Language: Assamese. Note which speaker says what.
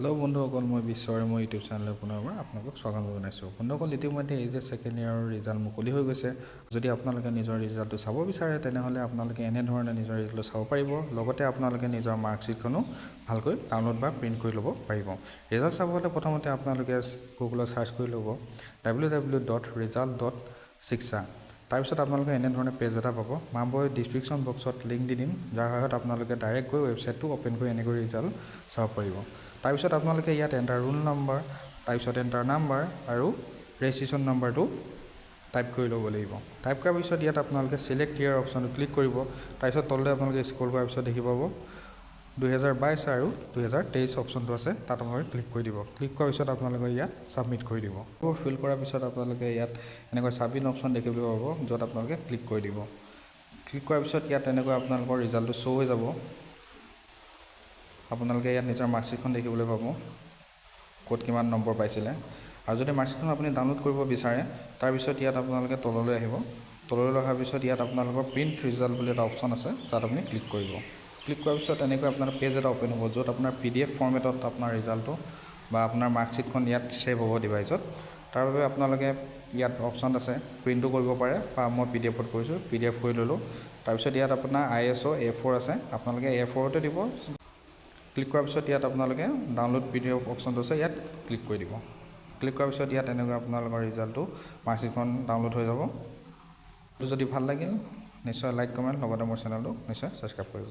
Speaker 1: হেল্ল' বন্ধুসকল, মই বিশ্বৰে মোৰ ইউটিউব চেনেলত পুনৰবাৰ আপোনালোকক স্বাগত জনাইছোঁ। বন্ধুসকল, ইতিমধ্যে এই যে ছেকেণ্ড ইয়াৰৰ ৰিজাল্ট মুকলি হৈ গৈছে। যদি আপোনালোকে নিজৰ ৰিজাল্টটো চাব বিচাৰে তেনেহ'লে আপোনালোকে এনেধৰণে নিজৰ ৰিজাল্টটো চাব পাৰিব। লগতে আপোনালোকে নিজৰ মাৰ্কশ্বিটখনো ভালকৈ ডাউনলোড বা প্ৰিণ্ট কৰি ল'ব পাৰিব। ৰিজাল্ট চাবলৈ প্ৰথমতে আপোনালোকে গুগলত ছাৰ্চ কৰি ল'ব www.result.shiksha। তাৰপিছত আপোনালোকে এনেধৰণে পেজ এটা পাব। মই ডিছক্ৰিপশ্যন বক্সত লিংক দি দিম, যাৰ সহায়ত আপোনালোকে ডাইৰেক্ট গৈ ৱেবছাইটটো অ'পেন কৰি এনেকৈ ৰিজাল্ট চাব পাৰিব। তাৰপিছত আপোনালোকে ইয়াত এণ্টাৰ ৰোল নম্বৰ, তাৰপিছত এণ্টাৰ নাম্বাৰ আৰু ৰেজিষ্ট্ৰেশ্যন নাম্বাৰটো টাইপ কৰি ল'ব লাগিব। টাইপ কৰাৰ পিছত ইয়াত আপোনালোকে চিলেক্ট ইয়াৰ অপশ্যনটো ক্লিক কৰিব। তাৰপিছত তললৈ আপোনালোকে স্ক্ৰল কৰাৰ পিছত দেখি পাব 2022 আৰু 2023 অপশ্যনটো আছে, তাত আপোনালোকে ক্লিক কৰি দিব। ক্লিক কৰাৰ পিছত আপোনালোকে ইয়াত ছাবমিট কৰি দিব। ফিল কৰাৰ পিছত আপোনালোকে ইয়াত এনেকৈ ছাবমিট অপশ্যন দেখিবলৈ পাব, য'ত আপোনালোকে ক্লিক কৰি দিব। ক্লিক কৰাৰ পিছত ইয়াত এনেকৈ আপোনালোকৰ ৰিজাল্টটো শ্ব' হৈ যাব। আপোনালোকে ইয়াত নিজৰ মাৰ্কশ্বিটখন দেখিবলৈ পাব, ক'ত কিমান নম্বৰ পাইছিলে। আৰু যদি মাৰ্কশ্বিটখন আপুনি ডাউনলোড কৰিব বিচাৰে, তাৰপিছত ইয়াত আপোনালোকে তললৈ আহিব। তললৈ অহাৰ পিছত ইয়াত আপোনালোকৰ প্ৰিণ্ট ৰিজাল্ট বুলি এটা অপশ্যন আছে, তাত আপুনি ক্লিক কৰিব। ক্লিক কৰাৰ পিছত এনেকৈ আপোনাৰ পেজ এটা অ'পেন হ'ব, য'ত আপোনাৰ PDF ফৰ্মেটত আপোনাৰ ৰিজাল্টটো বা আপোনাৰ মাৰ্কশ্বিটখন ইয়াত ছেভ হ'ব ডিভাইচত। তাৰ বাবে আপোনালোকে ইয়াত অপশ্যন আছে, প্ৰিণ্টো কৰিব পাৰে বা মই PDF-ত কৰিছোঁ, PDF কৰি ল'লোঁ। তাৰপিছত ইয়াত আপোনাৰ ISO A4 আছে, আপোনালোকে A4তে দিব। ক্লিক কৰাৰ পিছত ইয়াত আপোনালোকে ডাউনলোড PDF অপশ্যনটো আছে, ইয়াত ক্লিক কৰি দিব। ক্লিক কৰাৰ পিছত ইয়াত এনেকৈ আপোনালোকৰ ৰিজাল্টটো মাৰ্কশ্বিটখন ডাউনলোড হৈ যাব। যদি ভাল লাগিল নিশ্চয় লাইক কমেণ্ট, লগতে মোৰ চেনেলটো নিশ্চয় ছাবস্ক্ৰাইব কৰিব।